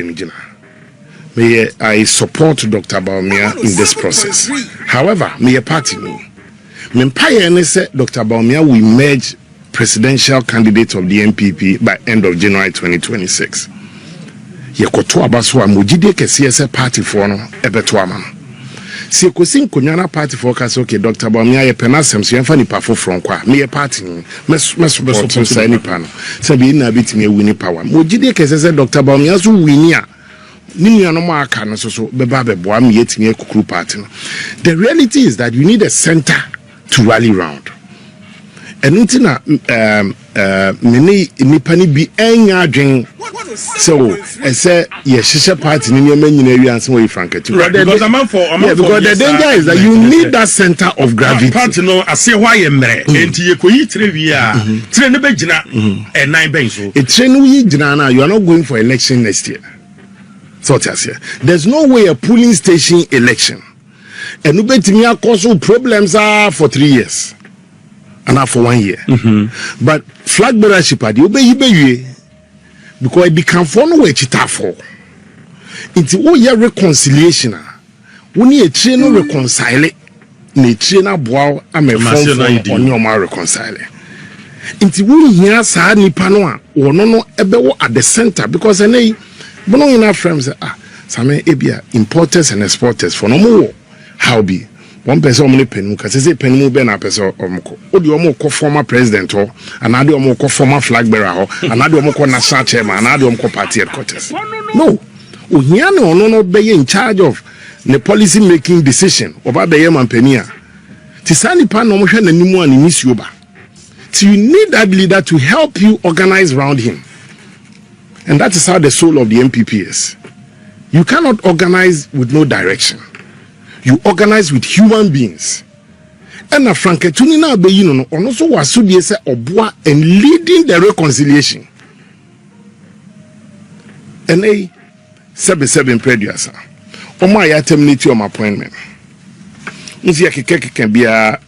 May I support Dr. Bawumia in this process. However, may a party me. Mempire say Dr. Bawumia will emerge presidential candidate of the NPP by end of January 2026. Yekoto abaso amujide kese party for no ebeto ama. Si ekosin konyana party for kaso ke Dr. Bawumia ye penasem so yemfa nipa foforo kwa me party me support so nipa no. Se bi na bitimi wini power. Mujide kese se Dr. Bawumia so wini a the reality is that you need a center to rally round. And nipa ni bi enya adwen so say yes party ni nyoma nyina wi anse we franket because the danger is that you need that center of gravity. Party no ase hwa ye mre enti ye koyi tire wi a tire ne be gina enan ben so e tire no yi gina na you are not going for election next year. So there's no way a polling station election and ubetimi cause problems are for 3 years and not for 1 year. But flag bearership adi obeyibewie because it become for no way chita for into wo year reconciliation woni e tire no reconcile na tire na boa amefon oni o ma reconcile into wo hia saa nipa no a wono no ebewo at the center because enei but no in our friends Sammi ebia importers and exporters for no more how be one person omni penu ka say penu be na person omko odi omo ko former president ho anade omo ko former flag bearer ho anade omo ko national chairman anade omo ko party headquarters no ohia no no be in charge of the policy making decision oba be ye mampania tisani pa no mo hwe nanimu an ni sioba so you need that leader to help you organize around him. And that is how the soul of the MPP is. You cannot organize with no direction. You organize with human beings. And na franketuni na be you know ono so wasu die se oboa and leading the reconciliation. And a 77 preduasa. Omo ya terminate your appointment. Nsi ya keke can be a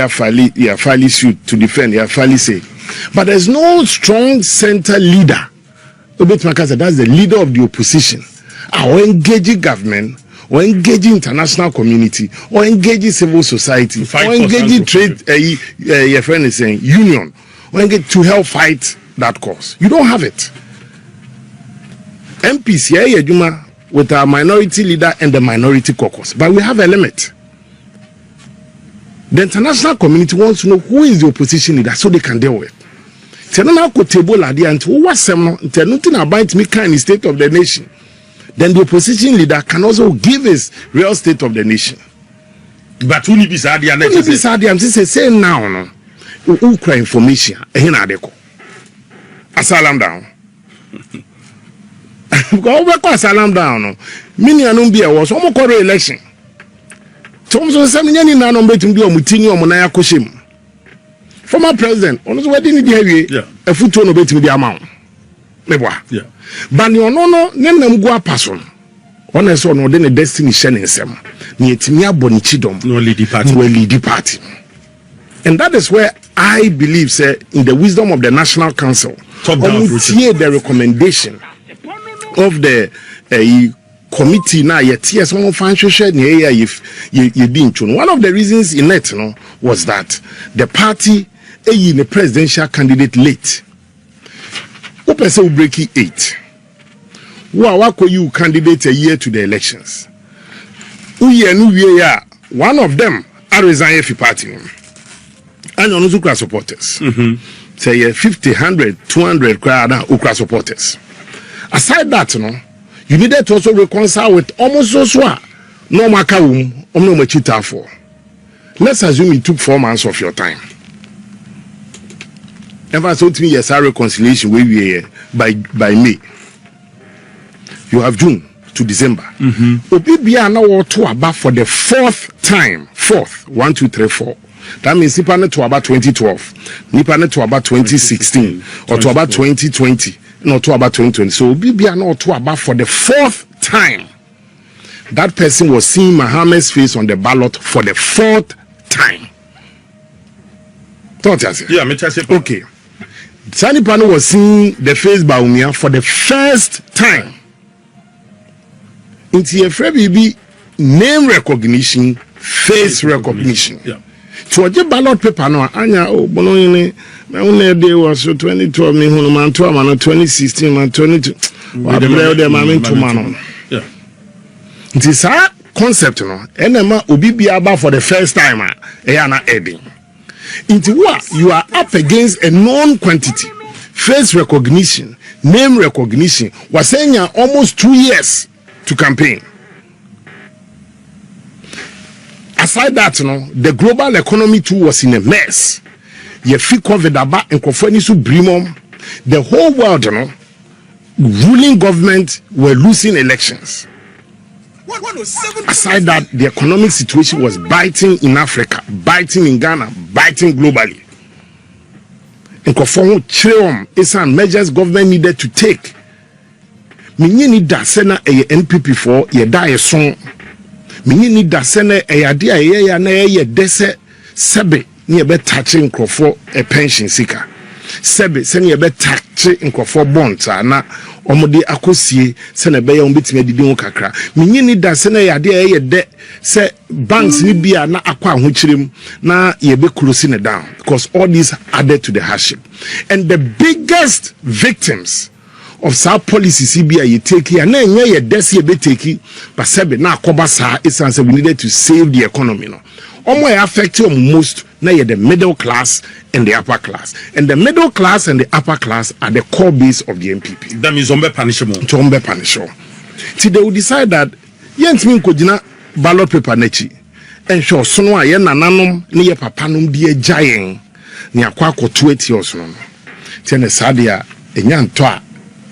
fali suit to defend ya fali say. But there's no strong center leader. That's the leader of the opposition. Or engaging government, or engaging international community, or engaging civil society, or engaging trade, your friend is saying, union, or engage to help fight that cause. You don't have it. MPs here, with our minority leader and the minority caucus, but we have a limit. The international community wants to know who is the opposition leader so they can deal with. Tenana ko table adi and who was some tenutin about me kind state of the nation. Then the opposition leader can also give his real state of the nation. But who need this idea? Who need this idea? I'm saying now, no. Who cry information? Ehina adeko. Asalam down. Go back asalam down. No. Mini anumbia was almost called election. Tomso say many na no betum bi omutini omunaya koshim. Former president, on his wedding, a foot on obey to the amount. Yeah. But you no, then go a person. On a son, or then a destiny shining some. Near Timia Bonichidom, no lead party. And that is where I believe, sir, in the wisdom of the National Council, the recommendation of the committee now, yet, yes, one financial share if you didn't. One of the reasons in it was that the party in a presidential candidate late. What person will break 8? What you candidate a year to the elections? One of them are resigning for party. And on Ukra supporters. Say 50, 100, 200 Ukra supporters. Aside that, you needed to also reconcile with almost those no makawum, no machita for. Let's assume it took 4 months of your time. Ever so 3 years reconciliation where we are by May. You have June to December. Obibia now to about for the 4th time. 4th. 1, 2, 3, 4. That means Nipa to about 2012. Nipa to about 2016. Or to about 2020. Not to about 2020. So Obibia now to about for the 4th time. That person was seeing Mohammed's face on the ballot for the 4th time. Yeah, okay. Sani Pano was seeing the face Bawumia for the first time. Into a free name recognition, face recognition. Yeah. To a ballot paper no anya bono my only day was 2012 me hono man 2016 man 22 wa breo de ma me ntoma no. Yeah. It is a concept no enema obi bia ba for the first time na heading. Into what you are up against a known quantity, face recognition, name recognition was saying almost 2 years to campaign. Aside that, the global economy too was in a mess. Ye fi COVID aba enkofo su brimom. The whole world, ruling government were losing elections. Aside that, the economic situation was biting in Africa, biting in Ghana, biting globally. Enkofo chreom isan measures government needed to take. Minye ni da sena NPP for ye da ye son. Mini ni da sene eyade aye na ye dese sebe ni be tache nkrofo a pension sika sebe se ni be tache nkrofo bonds na omode akosie se na be ya ombetime didi ho kakra mini ni da sene eyade aye de se banks ni bia na akwa ahochirem na ye be close ne down because all these added to the hardship. And the biggest victims of South policy CBI you take here na enye ye desi be take but sebe na akoba sa essence we needed to save the economy no omo affect most na ye the middle class and the upper class, and the middle class and the upper class are the core base of the MPP. That means ombe punishment till they will decide that yentimi nkojina ballot paper nachi ensure sono aye nananom ne ye papanom die giant ne akwa akoto etios no tiene sadia enya nto a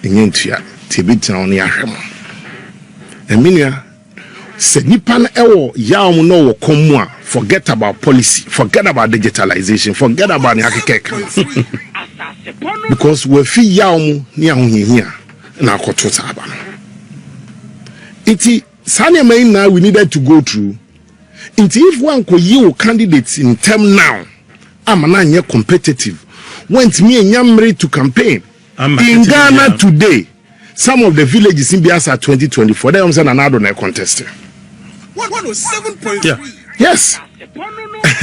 enyentua tibitina on ya hwemo eminia se nipa na ewo yaom no wo komu a forget about policy, forget about digitalization, forget about nyakeke because we fi yaom ni ahohihia na akoto saba iti sane mai na we needed to go through iti if one ko yi candidates in term now amana nye competitive went me enyamre to campaign in Ghana today. Some of the villages in Biasa 2024, they are not contested. 107.3. Yeah. Yes.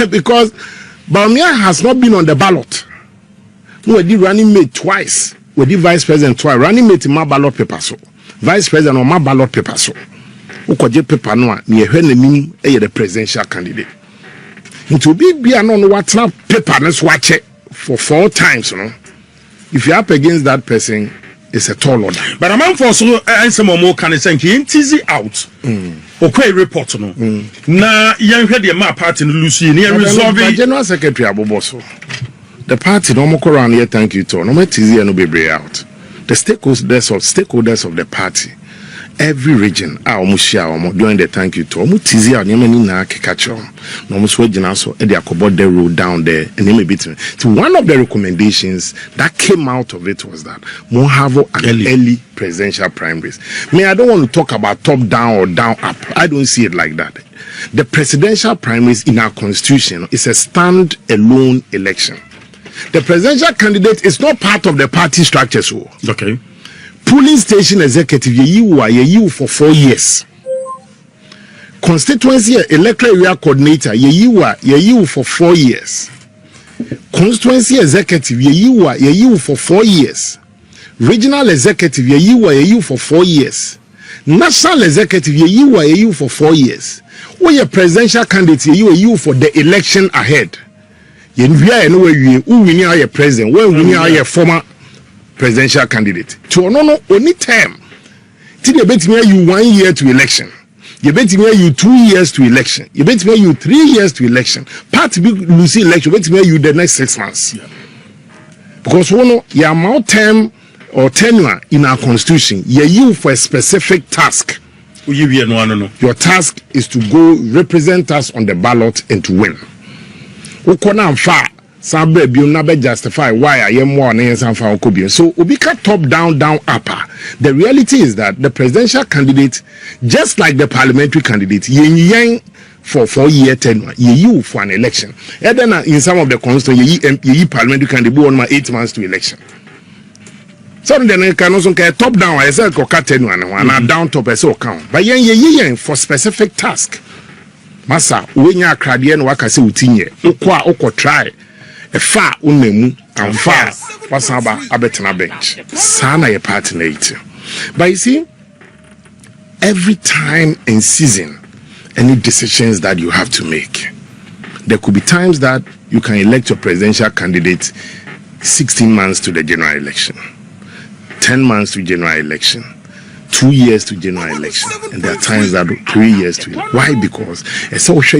Because Bamia has not been on the ballot. We did running mate twice. We did vice president twice. Running mate in my ballot paper so. Vice president on my ballot paper so. Ukoje paper no ni ehwe the presidential candidate. Into be on what paper let's watch it for 4 times, If you're up against that person, it's a tall order. But a man for so answer more can say easy out. Okay, report no. Na young head your map party Lucy near resolving General Secretary Aboboso. The party no more around here, thank you to no more easy and no be out. The stakeholders of the party, every region during the thank you to tizi a nyama ni na kekacho no mo so gina so e dey akobo the road down there and they may be to one of the recommendations that came out of it was that more have an early presidential primaries. I don't want to talk about top down or down up. I don't see it like that. The presidential primaries in our constitution is a stand alone election. The presidential candidate is not part of the party structure. So okay, polling station executive you for 4 years. Constituency electoral area coordinator you for 4 years. Constituency executive you for 4 years. Regional executive you for 4 years. National executive you for 4 years. When your presidential candidate you for the election ahead. You win your president, when we are your former presidential candidate. To no only term. Till you bet me you 1 year to election. You bet me you 2 years to election. You bet me you 3 years to election. Part be losing election. Bet me you the next 6 months. Yeah. Because your amount term or tenure in our constitution, you for a specific task. Your task is to go represent us on the ballot and to win. Sabre bi na be justify why I am more na yensan fa okobie. So ubika top down upper. The reality is that the presidential candidate, just like the parliamentary candidate, yen for 4-year tenure, you for an election. And then in some of the constituencies, ye parliamentary candidate 1 8 months to election. Some then can also get top down. I said, go cut anyone, and down top as so count. But yen for specific task. Massa, when you are cradian, wakasi utinye, ukwa try. A far unemu and far wasaba abetana bench. Sana ye partner. But you see, every time in season, any decisions that you have to make, there could be times that you can elect your presidential candidate 16 months to the general election, 10 months to general election, 2 years to general election, and there are times that 3 years to. Why? Because it's so